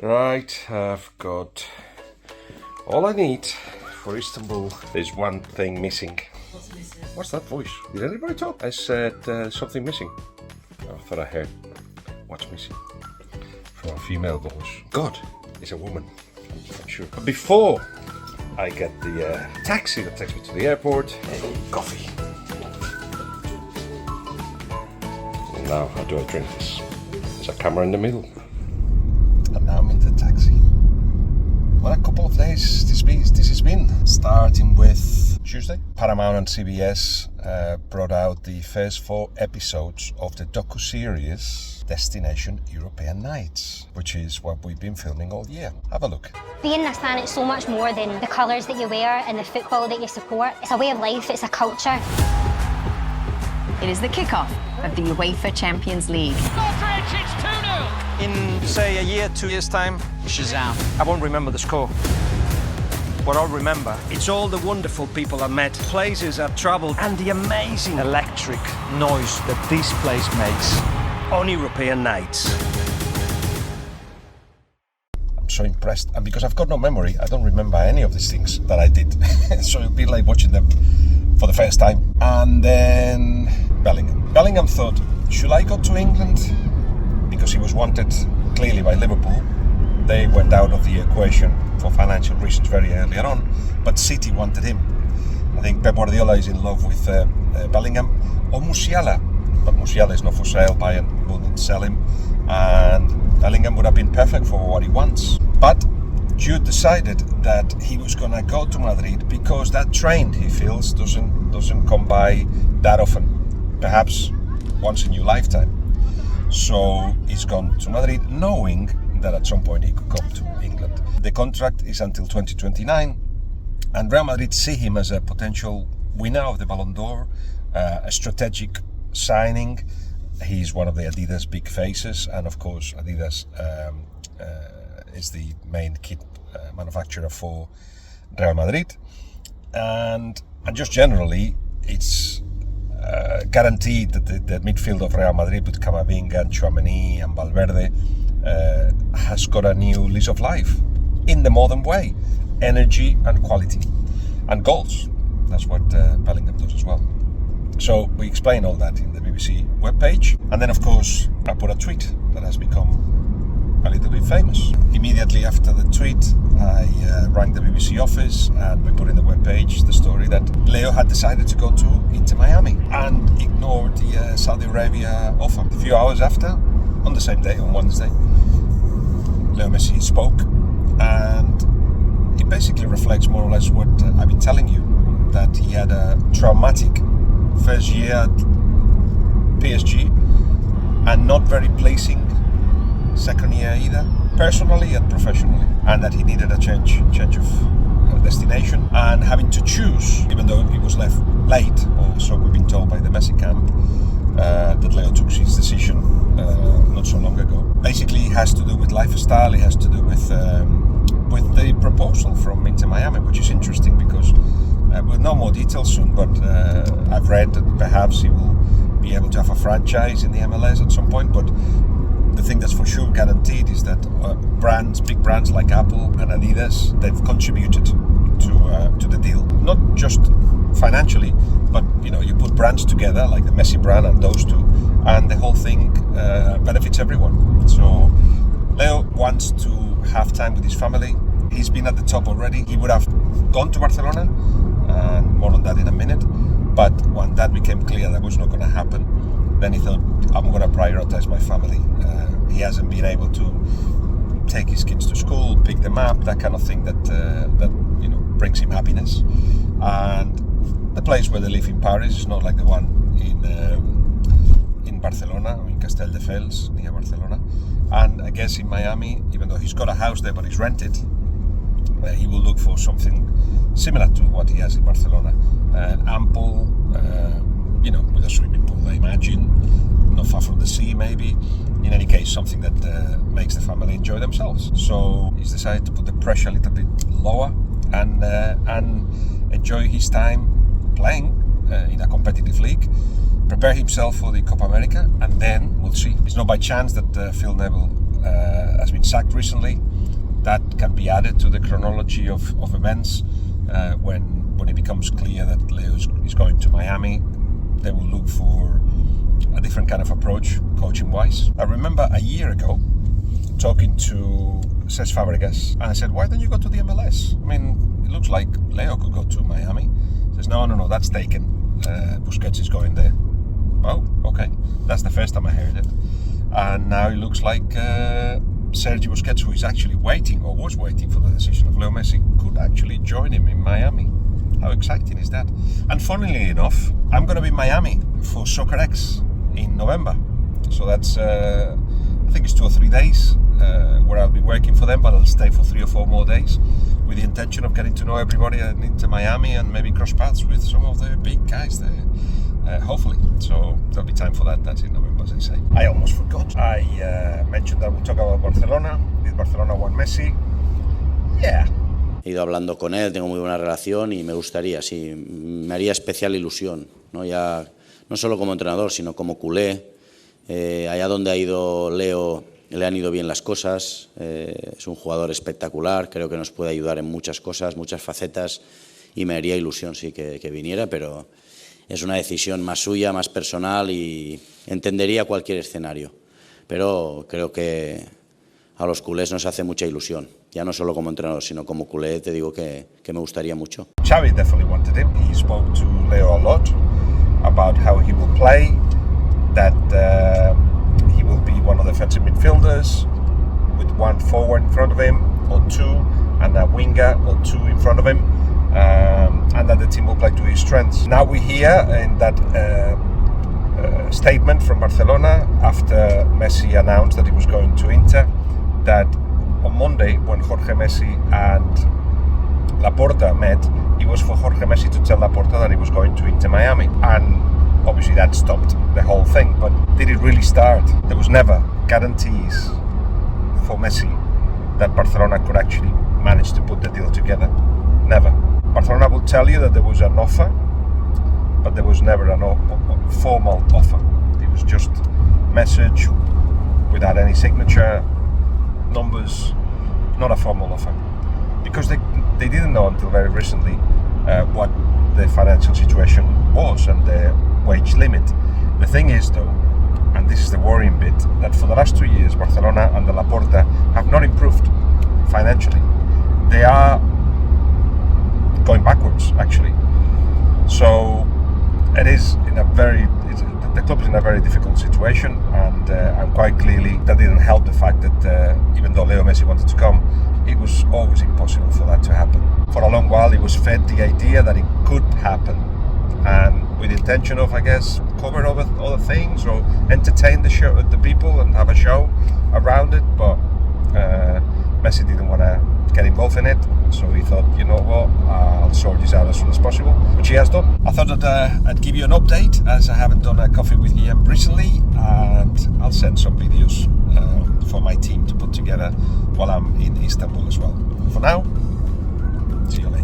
Right, I've got all I need for Istanbul. There's one thing missing. What's missing? What's that voice? Did anybody talk? I said something missing. I thought I heard what's missing from a female voice. God, it's a woman, I'm sure. But before I get the taxi that takes me to the airport, coffee. Now, how do I drink this? There's a camera in the middle. And now I'm in the taxi. What a couple of days this has been. Starting with Tuesday, Paramount and CBS brought out the first 4 episodes of the docu-series Destination European Nights, which is what we've been filming all year. Have a look. Being a fan, it's so much more than the colours that you wear and the football that you support. It's a way of life, it's a culture. It is the kickoff of the UEFA Champions League. In, say, a year, 2 years' time, Shazam. I won't remember the score. What I'll remember, it's all the wonderful people I met, places I've travelled, and the amazing electric noise that this place makes on European nights. I'm so impressed, and because I've got no memory, I don't remember any of these things that I did. So it'll be like watching them for the first time. And then Bellingham. Bellingham thought, should I go to England? Because he was wanted clearly by Liverpool. They went out of the equation for financial reasons very early on, but City wanted him. I think Pep Guardiola is in love with Bellingham or Musiala, but Musiala is not for sale. Bayern wouldn't sell him, and Bellingham would have been perfect for what he wants. But Jude decided that he was going to go to Madrid because that train, he feels, doesn't come by that often, perhaps once in your lifetime. So he's gone to Madrid knowing that at some point he could come to England. The contract is until 2029, and Real Madrid see him as a potential winner of the Ballon d'Or, a strategic signing. He's one of the Adidas big faces, and of course Adidas is the main kit manufacturer for Real Madrid, and just generally it's guaranteed that the midfield of Real Madrid with Camavinga and Tchouaméni and Valverde has got a new lease of life in the modern way. Energy and quality and goals. That's what Bellingham does as well. So we explain all that in the BBC webpage, and then of course I put a tweet that has become a little bit famous. Immediately after the tweet, I rang the BBC office and we put in the webpage the story that Leo had decided to go to Inter Miami and ignored the Saudi Arabia offer. A few hours after, on the same day, on Wednesday, Leo Messi spoke, and it basically reflects more or less what I've been telling you, that he had a traumatic first year at PSG and not very pleasing second year either, personally and professionally, and that he needed a change of destination, and having to choose, even though he was left late, or so we've been told by the Messi camp, that Leo took his decision not so long ago. Basically, it has to do with lifestyle. It has to do with the proposal from Inter Miami, which is interesting because we'll know more details soon. But I've read that perhaps he will be able to have a franchise in the MLS at some point. But the thing that's for sure guaranteed is that big brands like Apple and Adidas, they've contributed to the deal. Not just financially, but you put brands together like the Messi brand and those two, and the whole thing benefits everyone. So Leo wants to have time with his family. He's been at the top already. He would have gone to Barcelona, and more on that in a minute. But when that became clear that was not going to happen, then he thought, I'm going to prioritize my family. He hasn't been able to take his kids to school, pick them up, that kind of thing that brings him happiness. And the place where they live in Paris is not like the one in Barcelona, or in Castelldefels, near Barcelona. And I guess in Miami, even though he's got a house there but it's rented, he will look for something similar to what he has in Barcelona. Ample, with a swimming pool, I imagine, not far from the sea maybe. In any case, something that makes the family enjoy themselves. So he's decided to put the pressure a little bit lower and enjoy his time playing in a competitive league, prepare himself for the Copa America, and then we'll see. It's not by chance that Phil Neville has been sacked recently. That can be added to the chronology of events. When it becomes clear that Leo is going to Miami, they will look for a different kind of approach, coaching-wise. I remember a year ago talking to Cesc Fabregas, and I said, why don't you go to the MLS? I mean, it looks like Leo could go to Miami. He says, no, that's taken. Busquets is going there. Oh, okay. That's the first time I heard it. And now it looks like Sergio Busquets, who is actually waiting, or was waiting for the decision of Leo Messi, could actually join him in Miami. How exciting is that? And funnily enough, I'm going to be in Miami for Soccer X in November. So that's, I think it's 2 or 3 days where I'll be working for them, but I'll stay for 3 or 4 more days with the intention of getting to know everybody and into Miami and maybe cross paths with some of the big guys there. Hopefully. So there'll be time for that. That's in November, as I say. I almost forgot. I mentioned that we'll talk about Barcelona. Did Barcelona want Messi? Yeah. He ido hablando con él, tengo muy buena relación y me gustaría, sí, me haría especial ilusión, ¿no? Ya, no solo como entrenador, sino como culé. Allá donde ha ido Leo le han ido bien las cosas, es un jugador espectacular, creo que nos puede ayudar en muchas cosas, muchas facetas, y me haría ilusión, sí, que viniera, pero es una decisión más suya, más personal, y entendería cualquier escenario. Pero creo que a los culés nos hace mucha ilusión, ya no solo como entrenador, sino como culé, te digo que me gustaría mucho. Xavi definitely wanted him. He spoke to Leo a lot about how he will play, that he will be one of the defensive midfielders with 1 forward in front of him, or 2, and a winger or 2 in front of him, and that the team will play to his strengths. Now we hear in that statement from Barcelona after Messi announced that he was going to Inter, that on Monday when Jorge Messi and Laporta met, it was for Jorge Messi to tell Laporta that he was going to Inter Miami, and obviously that stopped the whole thing. But did it really start? There was never guarantees for Messi that Barcelona could actually manage to put the deal together. Never. Barcelona will tell you that there was an offer, but there was never a formal offer. It was just message without any signature, numbers, not a formal offer. Because they didn't know until very recently what the financial situation was and the wage limit. The thing is though, and this is the worrying bit, that for the last 2 years Barcelona and the Laporta have not improved financially. They are going backwards actually. So it is in a the club is in a very difficult situation, and quite clearly that didn't help the fact that even though Leo Messi wanted to come, it was always impossible for that to happen. For a long while he was fed the idea that it could happen, and with the intention of, I guess, cover other things or entertain the people and have a show around it, but Messi didn't want to get involved in it, so he thought, you know what, I'll sort this out as soon as possible, which he has done. I thought that I'd give you an update, as I haven't done a coffee with Guillem recently, and I'll send some videos for my team to put together while I'm in Istanbul as well. For now, see you later.